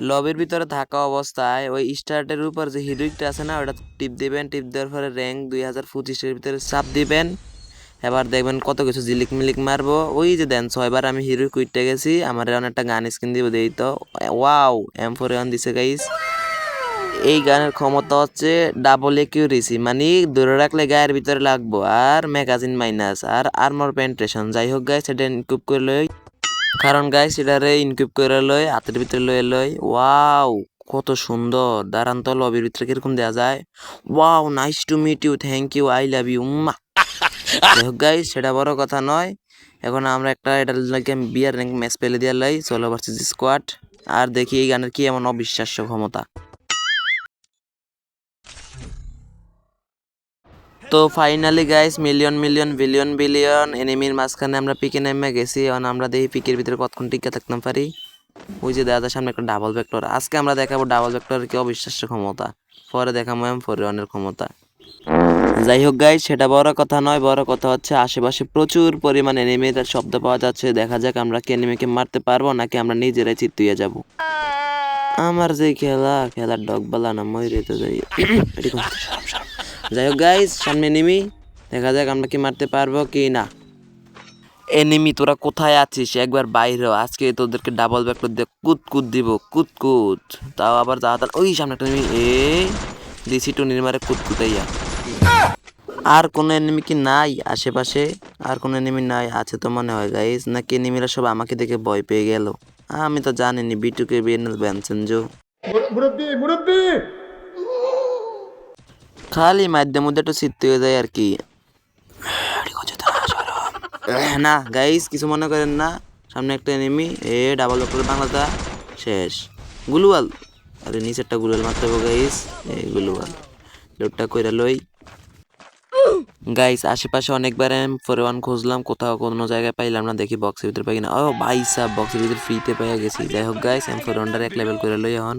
লবির ভিতরে থাকা অবস্থায় ওই স্টার্টের উপর যে হিরোইকটা আছে না, ওটা টিপ দিবেন। টিপ দেওয়ার পরে র্যাঙ্ক 2025-এর ভিতরে চাপ দিবেন। এবার দেখবেন কত কিছু জিলিক মিলিক মারবো। ওই যে দেন 6বার আমি হিরোইক উইটে গেছি, আমার অনেকটা গান স্কিন দিব দেই তো। ওয়াও, M41 দিছে গাইস। এই গানের ক্ষমতা হচ্ছে ডাবল একিউরেসি, মানে ধরে রাখলে গায়ের ভিতরে লাগবো, আর ম্যাগাজিন মাইনাস, আর আর্মর পেন্ট্রেশন। যাই হোক গাইস, এটা ইনকিউব করে লই, কারণ গাইস এটারে ইনকিউব করে লই, হাতের ভিতরে লয়ে লই। ওয়াও, কত সুন্দর। দাঁড়ান তো লবির ভিতরে কিরকম দেওয়া যায়। Wow, nice to meet you, thank you, I love you. যাই হোক গাইস, সেটা বড় কথা নয়। এখন আমরা একটা এটার লাগে বিয়ার র্যাঙ্ক ম্যাচ পেলে দিয়ে লাই সোলো ভার্সেস স্কোয়াড। আর দেখি এই গানের কি এমন অবিশ্বাস্য ক্ষমতা। তো finally guys, million million billion billion এনিমির মাঝখানে আমরা পিকে নেমে গেছি। এখন আমরা দেখি পিকের ভিতরে কতক্ষণ টিকে থাকতাম পারি। ওই যে দাদার সামনে একটা ডাবল ভেক্টর। আজকে আমরা দেখাবো ডাবল ভেক্টরের কি অবিশ্বাস্য ক্ষমতা, পরে দেখাবো M41-এর ক্ষমতা। যাই হোক গাইস, সেটা বড় কথা নয়, বড় কথা হচ্ছে আশেপাশে প্রচুর পরিমাণ এনিমির শব্দ পাওয়া যাচ্ছে। দেখা যাক আমরা কি এনিমিকে মারতে পারবো নাকি আমরা নিজেরাই চিত্তুইয়া যাব। আমার যে খেলার ডগ বালা না মরে তো যাই। যাই হোক গাইস, সামনে এনিমি, দেখা যাক আমরা কি মারতে পারবো কি না। এনিমি তোরা কোথায় আছিস, একবার বাইরে আজকে তোদেরকে ডাবল ভেক্টর দিয়ে কুত দিব, কুত। তাও আবার তাড়াতাড়ি। ওই সামনে একটা এনিমি, দিছি টু নির্মারে কুতকুতাইয়া। আর কোনো এনিমি কি নাই আশেপাশে? আর কোনো এনিমি নাই? আছে তো মনে হয় গাইস, নাকি এনিমিরা সব আমাকে দেখে ভয় পেয়ে গেল? আমি তো জানিনি বিটুকে বিএনএল ব্যানসেনজো মুরব্বি খালি মাধ্যম মধ্যে একটু চিত্ত হয়ে যায় আর কি। না গাইস, কিছু মনে করেন না। সামনে একটা এনিমি, ডাবল ভেক্টর বাংলাটা শেষ। গুলুয়াল, আরে নিচেরটা গুলুয়াল মারতে হবে গাইস। গুলুয়াল লোডটা কইরা লই। গাইস আশেপাশে অনেকবার M41 খুঁজলাম, কোথাও কোনো জায়গায় পাইলাম না। দেখি বক্সের ভিতরে পাই না। ও ভাই সাব, বক্সের ভিতরে ফ্রিতে পেয়ে গেছি। যাই হোক গাইস, M41 এক লেভেল করে লই এখন।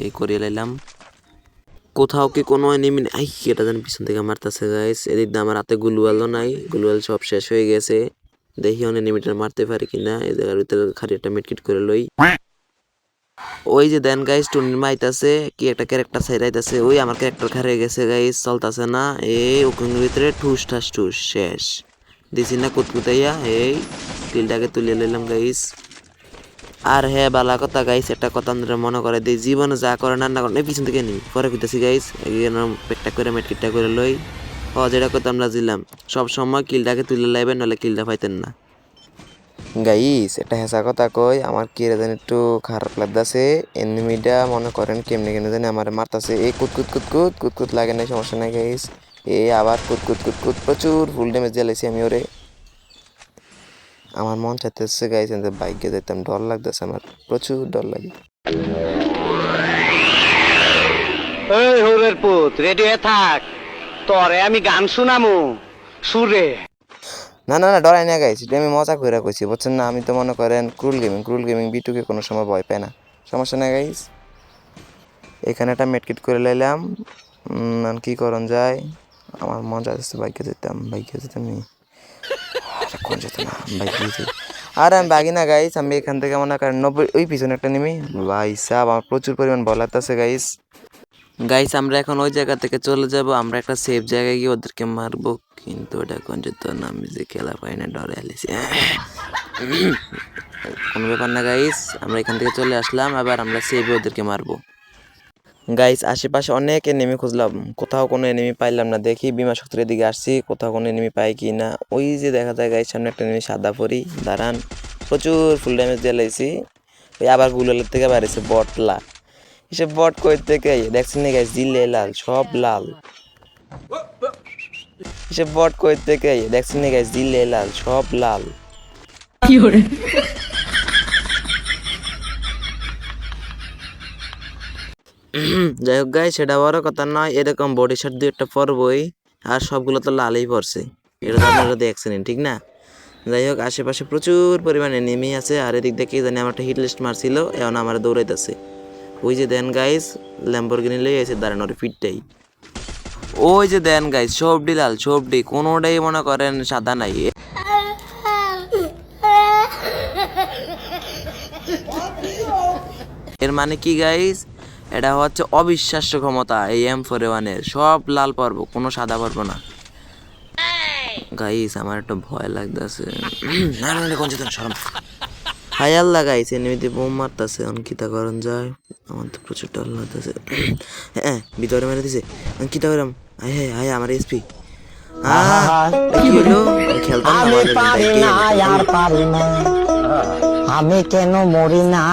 এই করিয়ে লাইলাম। কোথাও কি কোনো এনিমি আই, এটা যেন পিছন থেকে মারতেছে গাইস। এদিক দিয়ে আমার হাতে গুলওয়ালও নাই, গুলওয়াল সব শেষ হয়ে গেছে। দেখি অন এনিমিটা মারতে পারি কিনা। এই জায়গার ভিতরে খালি একটা মিটকিট করে লই। ওই যে দেন গাইস, টুনির মাইতাছে কি একটা ক্যারেক্টার সাইরাইতাছে। ওই আমার ক্যারেক্টার হারিয়ে গেছে গাইস, চলতাছে না। এই ওখানের ভিতরে ঠুস ঠাস ঠুস শেষ। দিছি না কুতকুতাইয়া। এই কিলটাকে তুলে নিলাম গাইস। আর হ্যাঁ, বালা কথা গাইস, একটা কথা আপনারা মনে করে দিই, জীবনে যা করে না করেন পিছন থেকে নিই পরে কইতাছি গাইস। পেটটা করে মেটকিটটা করে লই। যেটা কথা আমরা দিলাম, সব সময় কিলটাকে তুলে লাইবেন, নাহলে কিলটা পাইতেন না গাইস। একটা হেসা কথা কই, আমার কি রে জানি একটু খারাপ লাগতেছে। এনিমিটা মনে করেন কেমনে কেমনে জানি আমার মারতাছে। এই কুত লাগে নাই, সমস্যা নাই গাইস। আবার কুত প্রচুর ফুল ড্যামেজ জ্বালাইছি আমি ওরে। আমার মন চাইতেছে গাইস বাইকে যেতাম, ডর লাগতেছে আমার, প্রচুর ডর লাগে। এই হোরের পুত, রেডি হয়ে থাক, তোরে আমি গান শুনামু সুরে। না ডরাই না গাইস, এটা আমি মজা করে কইছি বুঝছেন না। আমি তো মনে করেন ক্রুল গেমিং বিটুকে কোনো সময় ভয় পায় না, সমস্যা নাই গাইস। এখানে একটা মেটকিট করে লাইলাম। কি করন যায়, আমার মন চাইতেছে বাইকে যেতাম নি। কোন যেত না বাইকে যেতে। আর আমি বাগি না গাইস, আমি এখান থেকে মনে করেন 90 ওই পিছনে একটা নেমি। ভাই সাহেব, আমার প্রচুর পরিমাণ ভয় লাগতেছে গাইস। আমরা এখন ওই জায়গা থেকে চলে যাব, আমরা একটা সেফ জায়গায় গিয়ে ওদেরকে মারবো। কিন্তু ওটা কোন যেত না, আমি যে খেলা পাই না, ডরে আলিছি। কোনো ব্যাপার না গাইস, আমরা এখান থেকে চলে আসলাম। আবার আমরা সেভে ওদেরকে মারবো গাইস। আশেপাশে অনেক এনিমি খুঁজলাম, কোথাও কোনো এনিমি পাইলাম না। দেখি বিমা শক্তির দিকে আসছি, কোথাও কোনো এনিমি পাই কি না। ওই যে দেখা যায় গাইস, সামনে একটা এনিমি সাদা পরি দাঁড়ান, প্রচুর ফুল ড্যামেজ দিয়েছি। ওই আবার গুগলের থেকে বাড়িছে বটলা। এসব বট কই থেকে দেখছেন না গাইস, জিলে লাল সব লাল। এসব বট কই থেকে দেখছেন না গাইস, জিলে লাল সব লাল। যাই হোক গাইস, সেটা বড় কথা নয়। এরকম বডি শট দিয়ে একটা পরবই, আর সবগুলো তো লালই পড়ছে, এটা তো আপনারা দেখছেন ঠিক না। যাই হোক, আশেপাশে প্রচুর পরিমাণে এনিমি আছে। আর এদিক দিয়ে কি জানি আমার একটা হিট লিস্ট মারছিল, এখন আমার দৌড়াইতেছে। ওই যে দেন গাইস, ল্যাম্বরগিনি লই এসে দাঁড়ানো ওর ফিটটাই। ওই যে দেন গাইস, সবডি লাল, সবডি, কোনোটাই মনে করেন সাদা নাই। এর মানে কি গাইস, এটা হচ্ছে অবিশ্বাস্য ক্ষমতা এই M41 এর। সব লাল পারবো, কোনো সাদা পারবো না গাইস। আমার একটা ভয় লাগতেছে। না না না, কোন চেতন শরম। হাই আল্লাহ গাইস, এনিমিতে বোম মারতাছে, অনকিতা করণ যায়। আমার তো প্রচুর ডর লাগতেছে। হ্যাঁ ভিতরে মেরে দিছে, অনকিতা করাম। হাই হাই হাই, আমার এসপি কি হলো? আমি খেলতাম না, আমি আমাদের পারি game না এটা আর খেলতাম। পারি না, আমি কেন মরি না।